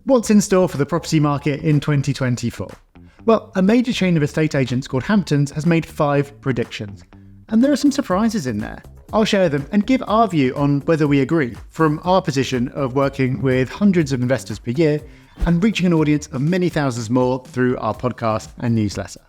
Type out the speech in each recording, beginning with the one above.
What's in store for the property market in 2024? Well, a major chain of estate agents called Hamptons has made 5 predictions, and there are some surprises in there. I'll share them and give our view on whether we agree, from our position of working with hundreds of investors per year and reaching an audience of many thousands more through our podcast and newsletter.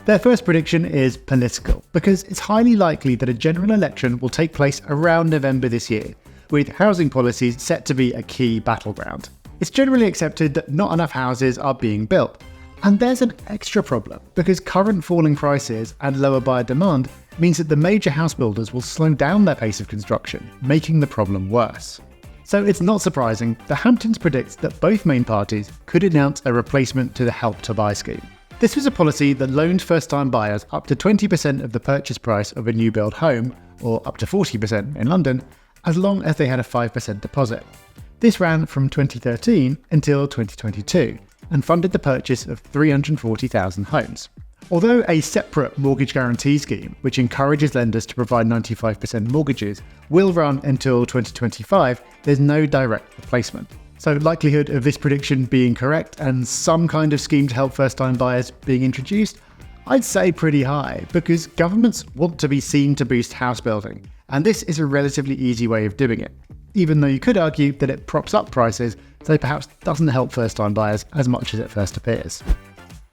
Their first prediction is political, because it's highly likely that a general election will take place around November this year, with housing policies set to be a key battleground. It's generally accepted that not enough houses are being built, and there's an extra problem, because current falling prices and lower buyer demand means that the major house builders will slow down their pace of construction, making the problem worse. So it's not surprising that Hamptons predicts that both main parties could announce a replacement to the Help to Buy scheme. This was a policy that loaned first-time buyers up to 20% of the purchase price of a new build home, or up to 40% in London, as long as they had a 5% deposit. This ran from 2013 until 2022 and funded the purchase of 340,000 homes. Although a separate mortgage guarantee scheme, which encourages lenders to provide 95% mortgages, will run until 2025, there's no direct replacement. So likelihood of this prediction being correct and some kind of scheme to help first-time buyers being introduced, I'd say pretty high, because governments want to be seen to boost house building, and this is a relatively easy way of doing it, even though you could argue that it props up prices, so perhaps doesn't help first-time buyers as much as it first appears.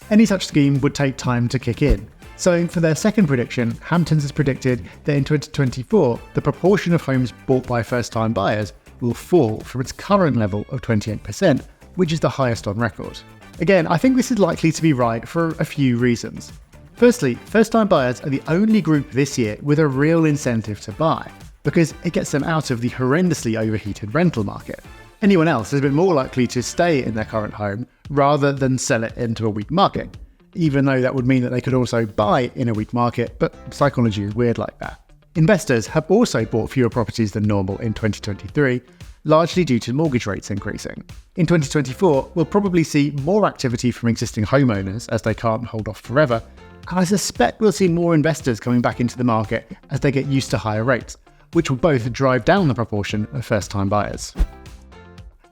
Any such scheme would take time to kick in. So for their second prediction, Hamptons has predicted that in 2024, the proportion of homes bought by first-time buyers will fall from its current level of 28%, which is the highest on record. Again, I think this is likely to be right for a few reasons. Firstly, first-time buyers are the only group this year with a real incentive to buy, because it gets them out of the horrendously overheated rental market. Anyone else has been more likely to stay in their current home rather than sell it into a weak market, even though that would mean that they could also buy in a weak market, but psychology is weird like that. Investors have also bought fewer properties than normal in 2023, largely due to mortgage rates increasing. In 2024, we'll probably see more activity from existing homeowners as they can't hold off forever, and I suspect we'll see more investors coming back into the market as they get used to higher rates, which will both drive down the proportion of first-time buyers.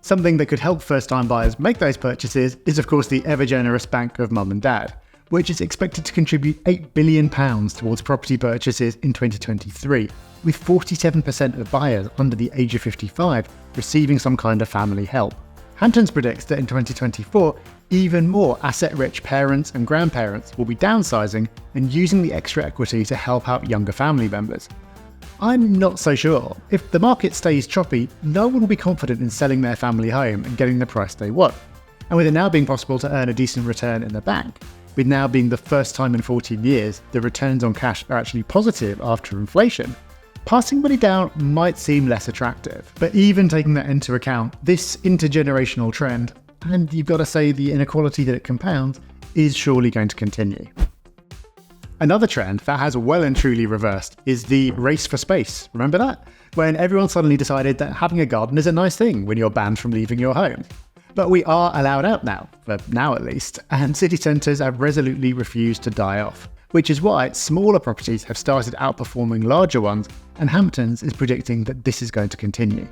Something that could help first-time buyers make those purchases is of course the ever-generous Bank of Mum and Dad, which is expected to contribute £8 billion towards property purchases in 2023, with 47% of buyers under the age of 55 receiving some kind of family help. Hamptons predicts that in 2024, even more asset-rich parents and grandparents will be downsizing and using the extra equity to help out younger family members. I'm not so sure. If the market stays choppy, no one will be confident in selling their family home and getting the price they want. And with it now being possible to earn a decent return in the bank, with now being the first time in 14 years the returns on cash are actually positive after inflation, passing money down might seem less attractive. But even taking that into account, this intergenerational trend, and you've got to say the inequality that it compounds, is surely going to continue. Another trend that has well and truly reversed is the race for space. Remember that? When everyone suddenly decided that having a garden is a nice thing when you're banned from leaving your home. But we are allowed out now, for now at least, and city centres have resolutely refused to die off, which is why smaller properties have started outperforming larger ones, and Hamptons is predicting that this is going to continue.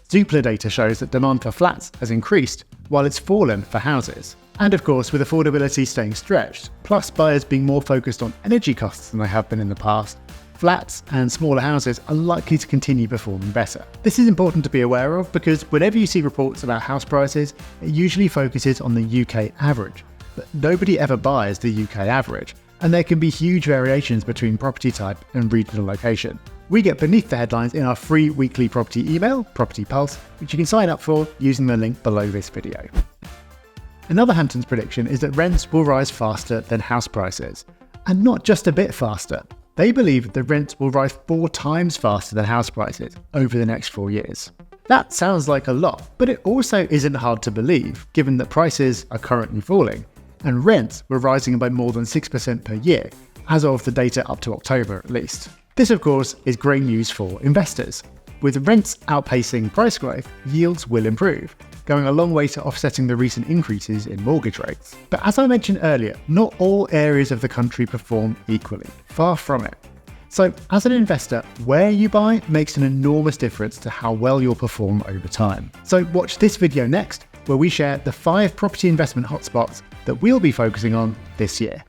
Zoopla data shows that demand for flats has increased, while it's fallen for houses. And of course, with affordability staying stretched, plus buyers being more focused on energy costs than they have been in the past, flats and smaller houses are likely to continue performing better. This is important to be aware of because whenever you see reports about house prices, it usually focuses on the UK average, but nobody ever buys the UK average, and there can be huge variations between property type and regional location. We get beneath the headlines in our free weekly property email, Property Pulse, which you can sign up for using the link below this video. Another Hamptons prediction is that rents will rise faster than house prices, and not just a bit faster. They believe that rents will rise 4 times faster than house prices over the next 4 years. That sounds like a lot, but it also isn't hard to believe, given that prices are currently falling, and rents were rising by more than 6% per year, as of the data up to October at least. This of course is great news for investors. With rents outpacing price growth, yields will improve, going a long way to offsetting the recent increases in mortgage rates. But as I mentioned earlier, not all areas of the country perform equally, far from it. So as an investor, where you buy makes an enormous difference to how well you'll perform over time. So watch this video next where we share the 5 property investment hotspots that we'll be focusing on this year.